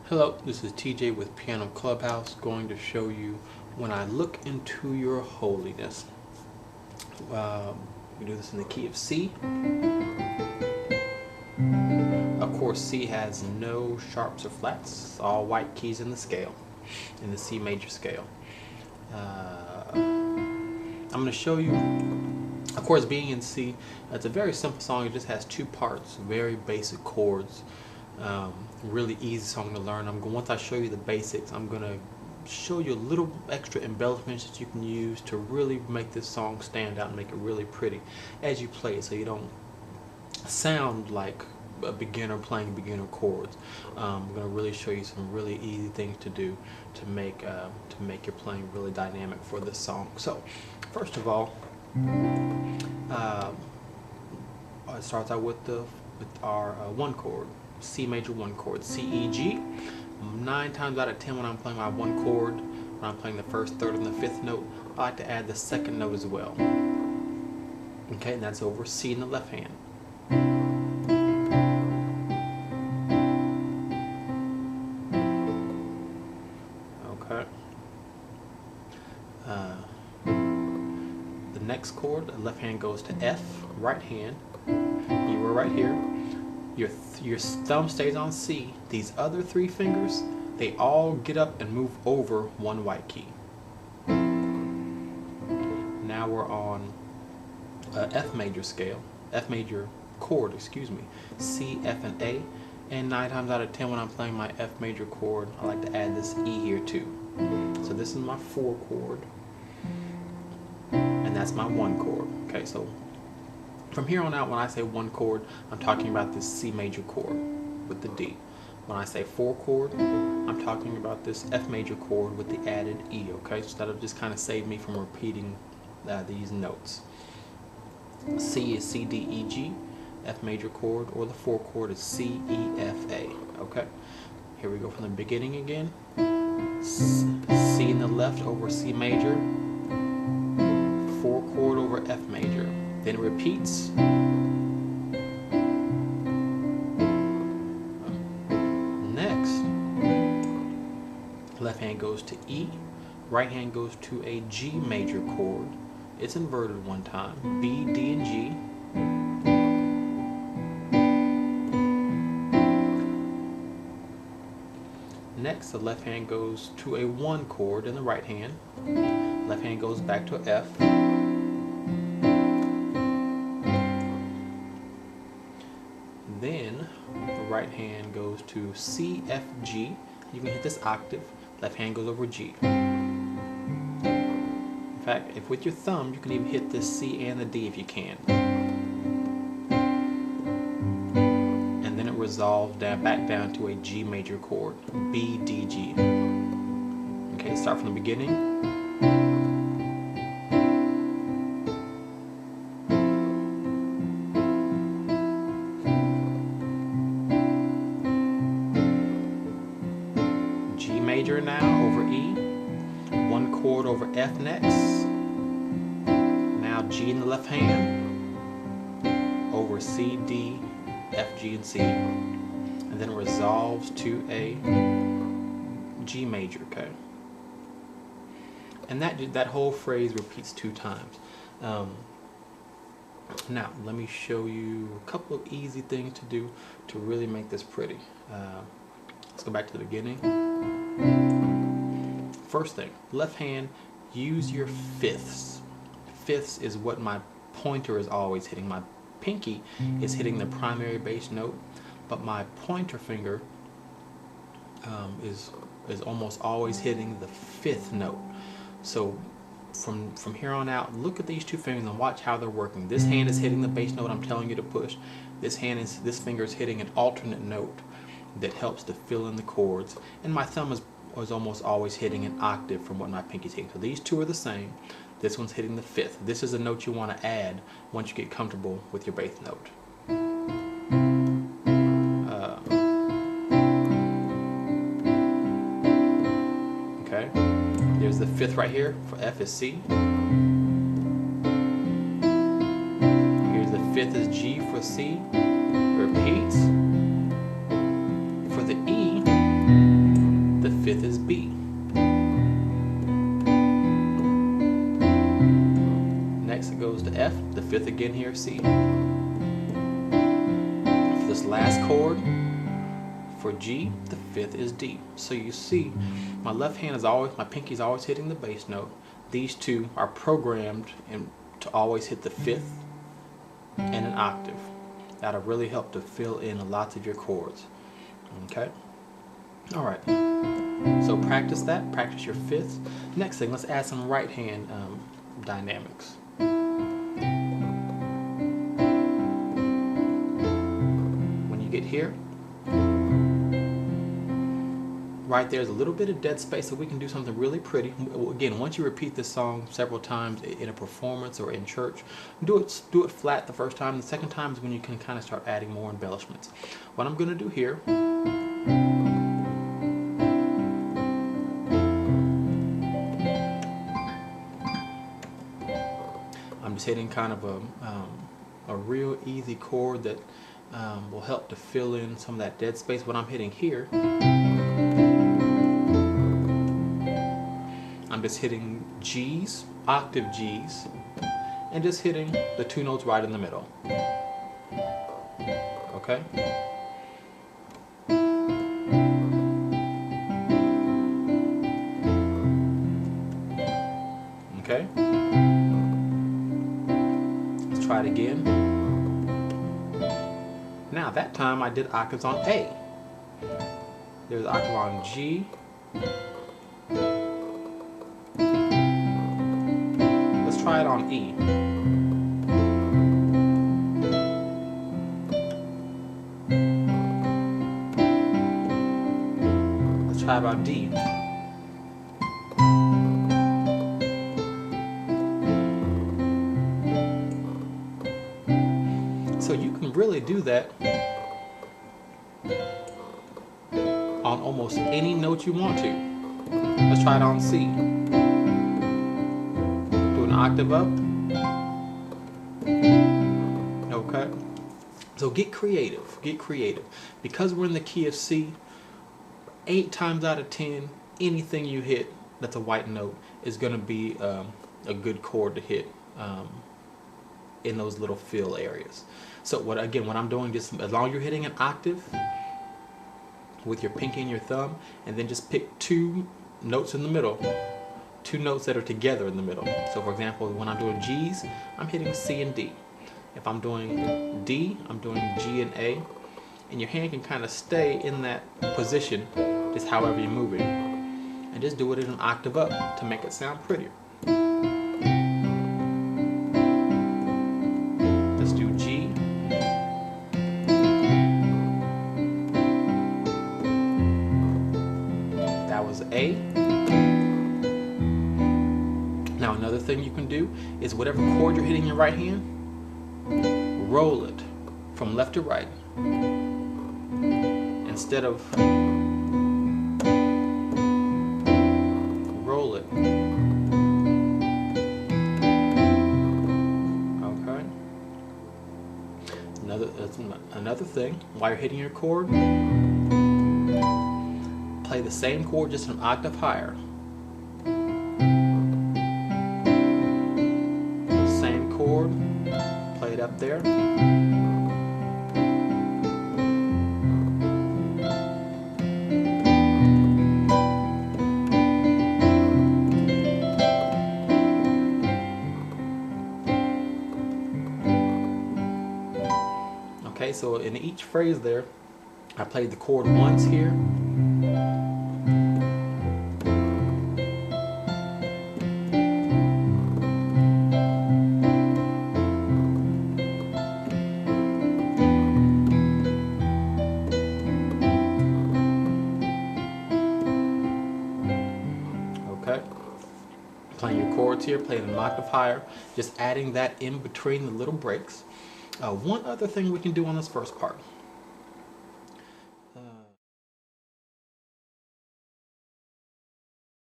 Hello, this is TJ with Piano Clubhouse, going to show you when I look into your holiness. We do this in the key of C. Of course, C has no sharps or flats, all white keys in the scale, in the C major scale. I'm going to show you, of course, being in C, it's a very simple song. It just has two parts, very basic chords. Really easy song to learn. Once I show you the basics, I'm going to show you a little extra embellishments that you can use to really make this song stand out and make it really pretty as you play it, so you don't sound like a beginner playing beginner chords. I'm going to really show you some really easy things to do to make your playing really dynamic for this song. So first of all, it starts out with our one chord, C major one chord, C, E, G. 9 times out of 10 when I'm playing my one chord, when I'm playing the first, third, and the fifth note, I like to add the second note as well. Okay, and that's over C in the left hand. Okay. The next chord, the left hand goes to F, right hand. You were right here. Your thumb stays on C. These other 3 fingers, they all get up and move over one white key. Now we're on F major scale, F major chord, excuse me, C, F, and A. And 9 times out of 10 when I'm playing my F major chord, I like to add this E here too. So this is my 4 chord, and that's my 1 chord. Okay, so from here on out, when I say 1 chord, I'm talking about this C major chord with the D. When I say 4 chord, I'm talking about this F major chord with the added E, okay? So that'll just kind of save me from repeating these notes. C is C, D, E, G, F major chord, or the 4 chord is C, E, F, A, okay? Here we go from the beginning again. C in the left over C major, 4 chord over F major. Then it repeats. Next, left hand goes to E, right hand goes to a G major chord. It's inverted one time. B, D, and G. Next, the left hand goes to a 1 chord in the right hand. Left hand goes back to F. Then the right hand goes to C, F, G. You can hit this octave. Left hand goes over G. In fact, if with your thumb, you can even hit this C and the D if you can. And then it resolves back down to a G major chord, B, D, G. Okay, start from the beginning. Major now over E, 1 chord over F next, now G in the left hand, over C, D, F, G, and C, and then resolves to a G major, okay? And that whole phrase repeats 2 times. Now, let me show you a couple of easy things to do to really make this pretty. Let's go back to the beginning. First thing, left hand, use your fifths. Fifths is what my pointer is always hitting. My pinky is hitting the primary bass note, but my pointer finger is almost always hitting the 5th note. So from here on out, look at these 2 fingers and watch how they're working. This hand is hitting the bass note I'm telling you to push. This finger is hitting an alternate note that helps to fill in the chords, and my thumb is almost always hitting an octave from what my pinky's hitting. So these 2 are the same. This one's hitting the 5th. This is a note you want to add once you get comfortable with your bass note. Okay, there's the 5th right here. For F is C. Here's the 5th is G for C. Repeats. For the E, fifth is B. Next it goes to F, the fifth again here, C. For this last chord, for G, the fifth is D. So you see, my left hand is always, my pinky is always hitting the bass note. These two are programmed to always hit the fifth and an octave. That'll really help to fill in lots of your chords. Okay? Alright. So practice that, practice your fifths. Next thing, let's add some right hand dynamics. When you get here, right there's a little bit of dead space, so we can do something really pretty. Again, once you repeat this song several times in a performance or in church, do it flat the first time. The second time is when you can kind of start adding more embellishments. What I'm going to do here, I'm just hitting kind of a real easy chord that will help to fill in some of that dead space. What I'm hitting here, I'm just hitting G's, octave G's, and just hitting the two notes right in the middle. Okay? Okay? Let's try it again. Now that time I did octaves on A. There's an octave on G. Let's try it on E. Let's try about D. So you can really do that on almost any note you want to. Let's try it on C. Do an octave up. Okay. So get creative. Get creative. Because we're in the key of C, 8 times out of 10, anything you hit that's a white note is going to be a good chord to hit in those little fill areas. So what I'm doing, just as long as you're hitting an octave with your pinky and your thumb, and then just pick 2 notes in the middle, 2 notes that are together in the middle. So for example, when I'm doing G's, I'm hitting C and D. If I'm doing D, I'm doing G and A, and your hand can kind of stay in that position just however you're moving, and just do it in an octave up to make it sound prettier. Let's do G. That was A. Now another thing you can do is whatever chord you're hitting in your right hand, roll it from left to right. Instead of roll it. Okay. Another thing, while you're hitting your chord, play the same chord just an octave higher. Same chord, play it up there. Okay, so in each phrase there, I played the chord once here. Okay, playing your chords here, playing an octave higher, just adding that in between the little breaks. One other thing we can do on this first part.